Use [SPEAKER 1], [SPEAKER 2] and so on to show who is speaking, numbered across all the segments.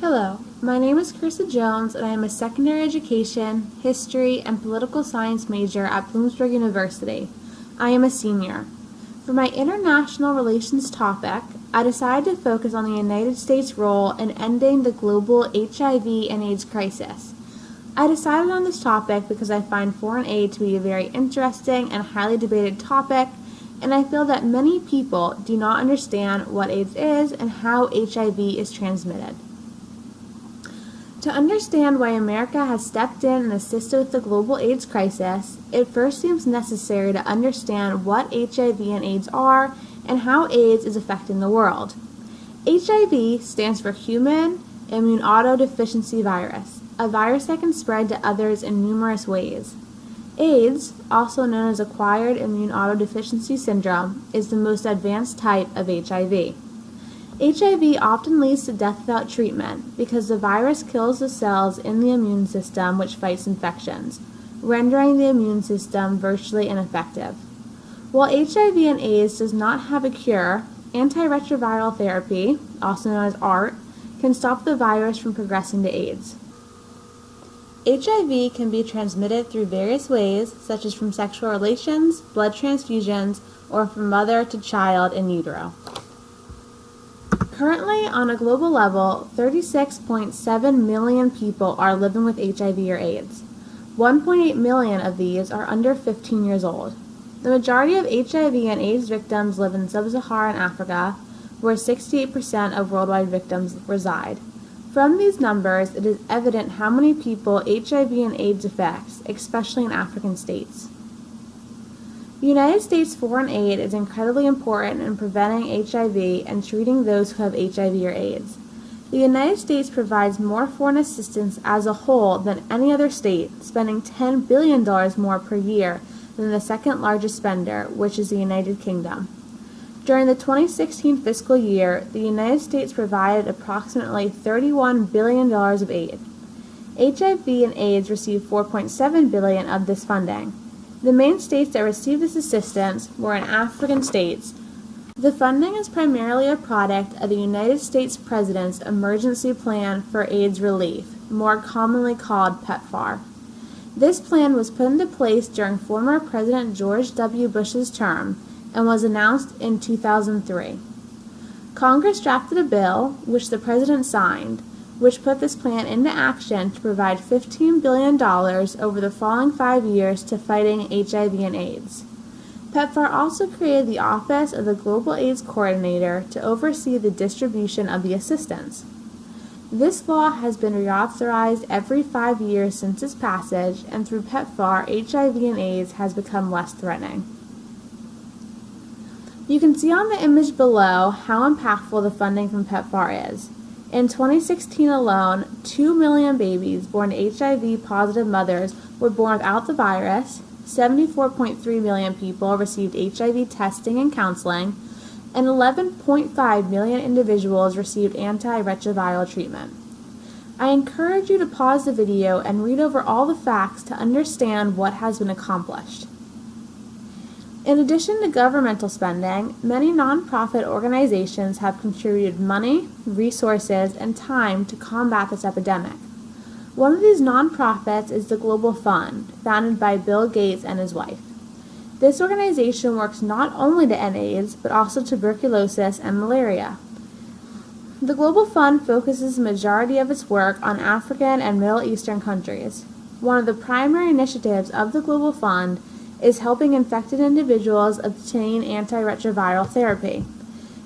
[SPEAKER 1] Hello, my name is Carissa Jones and I am a secondary education, history, and political science major at Bloomsburg University. I am a senior. For my international relations topic, I decided to focus on the United States' role in ending the global HIV and AIDS crisis. I decided on this topic because I find foreign aid to be a very interesting and highly debated topic, and I feel that many people do not understand what AIDS is and how HIV is transmitted. To understand why America has stepped in and assisted with the global AIDS crisis, it first seems necessary to understand what HIV and AIDS are and how AIDS is affecting the world. HIV stands for Human Immunodeficiency Virus, a virus that can spread to others in numerous ways. AIDS, also known as Acquired Immunodeficiency Syndrome, is the most advanced type of HIV. HIV often leads to death without treatment because the virus kills the cells in the immune system which fights infections, rendering the immune system virtually ineffective. While HIV and AIDS does not have a cure, antiretroviral therapy, also known as ART, can stop the virus from progressing to AIDS. HIV can be transmitted through various ways, such as from sexual relations, blood transfusions, or from mother to child in utero. Currently, on a global level, 36.7 million people are living with HIV or AIDS. 1.8 million of these are under 15 years old. The majority of HIV and AIDS victims live in sub-Saharan Africa, where 68% of worldwide victims reside. From these numbers, it is evident how many people HIV and AIDS affects, especially in African states. The United States foreign aid is incredibly important in preventing HIV and treating those who have HIV or AIDS. The United States provides more foreign assistance as a whole than any other state, spending $10 billion more per year than the second largest spender, which is the United Kingdom. During the 2016 fiscal year, the United States provided approximately $31 billion of aid. HIV and AIDS received $4.7 billion of this funding. The main states that received this assistance were in African states. The funding is primarily a product of the United States President's Emergency Plan for AIDS Relief, more commonly called PEPFAR. This plan was put into place during former President George W. Bush's term and was announced in 2003. Congress drafted a bill, which the President signed, which put this plan into action to provide $15 billion over the following 5 years to fighting HIV and AIDS. PEPFAR also created the Office of the Global AIDS Coordinator to oversee the distribution of the assistance. This law has been reauthorized every 5 years since its passage, and through PEPFAR, HIV and AIDS has become less threatening. You can see on the image below how impactful the funding from PEPFAR is. In 2016 alone, 2 million babies born to HIV-positive mothers were born without the virus, 74.3 million people received HIV testing and counseling, and 11.5 million individuals received antiretroviral treatment. I encourage you to pause the video and read over all the facts to understand what has been accomplished. In addition to governmental spending, many nonprofit organizations have contributed money, resources, and time to combat this epidemic. One of these nonprofits is the Global Fund, founded by Bill Gates and his wife. This organization works not only to end AIDS, but also tuberculosis and malaria. The Global Fund focuses the majority of its work on African and Middle Eastern countries. One of the primary initiatives of the Global Fund is helping infected individuals obtain antiretroviral therapy.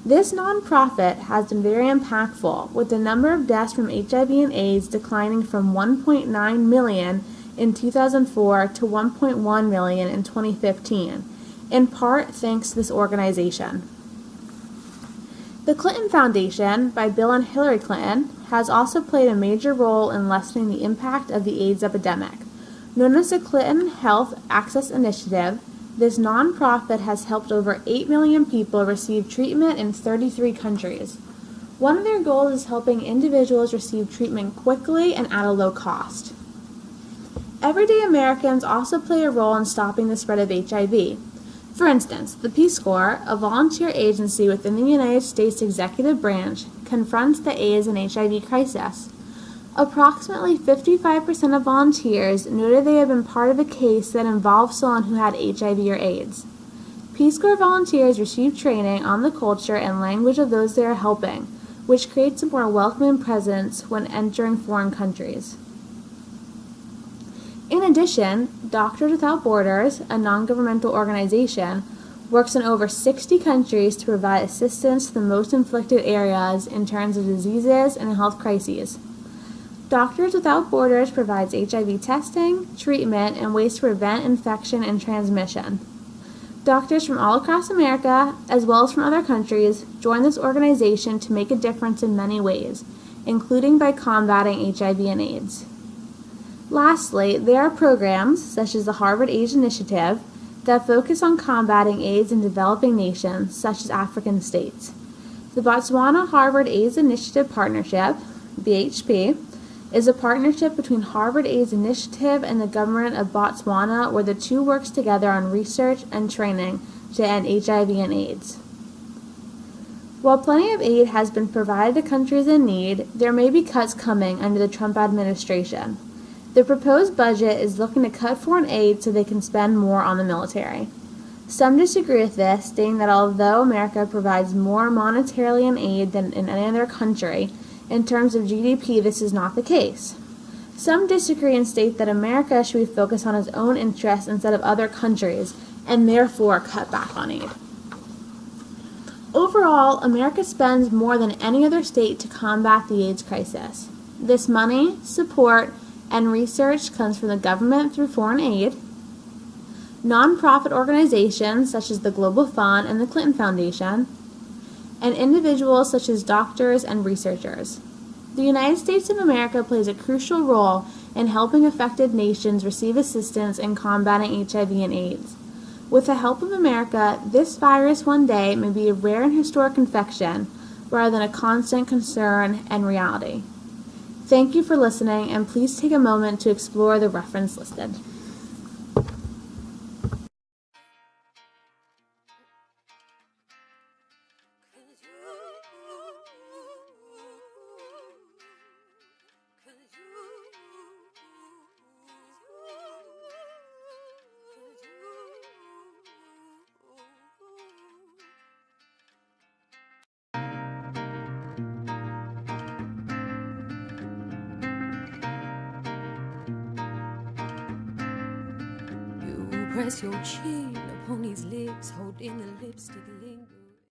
[SPEAKER 1] This nonprofit has been very impactful, with the number of deaths from HIV and AIDS declining from 1.9 million in 2004 to 1.1 million in 2015, in part thanks to this organization. The Clinton Foundation, by Bill and Hillary Clinton, has also played a major role in lessening the impact of the AIDS epidemic. Known as the Clinton Health Access Initiative, this nonprofit has helped over 8 million people receive treatment in 33 countries. One of their goals is helping individuals receive treatment quickly and at a low cost. Everyday Americans also play a role in stopping the spread of HIV. For instance, the Peace Corps, a volunteer agency within the United States executive branch, confronts the AIDS and HIV crisis. Approximately 55% of volunteers noted they had been part of a case that involved someone who had HIV or AIDS. Peace Corps volunteers receive training on the culture and language of those they are helping, which creates a more welcoming presence when entering foreign countries. In addition, Doctors Without Borders, a non-governmental organization, works in over 60 countries to provide assistance to the most afflicted areas in terms of diseases and health crises. Doctors Without Borders provides HIV testing, treatment, and ways to prevent infection and transmission. Doctors from all across America, as well as from other countries, join this organization to make a difference in many ways, including by combating HIV and AIDS. Lastly, there are programs, such as the Harvard AIDS Initiative, that focus on combating AIDS in developing nations, such as African states. The Botswana-Harvard AIDS Initiative Partnership, BHP, is a partnership between Harvard AIDS Initiative and the government of Botswana where the two works together on research and training to end HIV and AIDS. While plenty of aid has been provided to countries in need, there may be cuts coming under the Trump administration. The proposed budget is looking to cut foreign aid so they can spend more on the military. Some disagree with this, stating that although America provides more monetarily in aid than in any other country, in terms of GDP, this is not the case. Some disagree and state that America should be focused on its own interests instead of other countries, and therefore cut back on aid. Overall, America spends more than any other state to combat the AIDS crisis. This money, support, and research comes from the government through foreign aid, nonprofit organizations such as the Global Fund and the Clinton Foundation, and individuals such as doctors and researchers. The United States of America plays a crucial role in helping affected nations receive assistance in combating HIV and AIDS. With the help of America, this virus one day may be a rare and historic infection rather than a constant concern and reality. Thank you for listening, and please take a moment to explore the reference listed.
[SPEAKER 2] Press your chin upon his lips, holding the lipstick.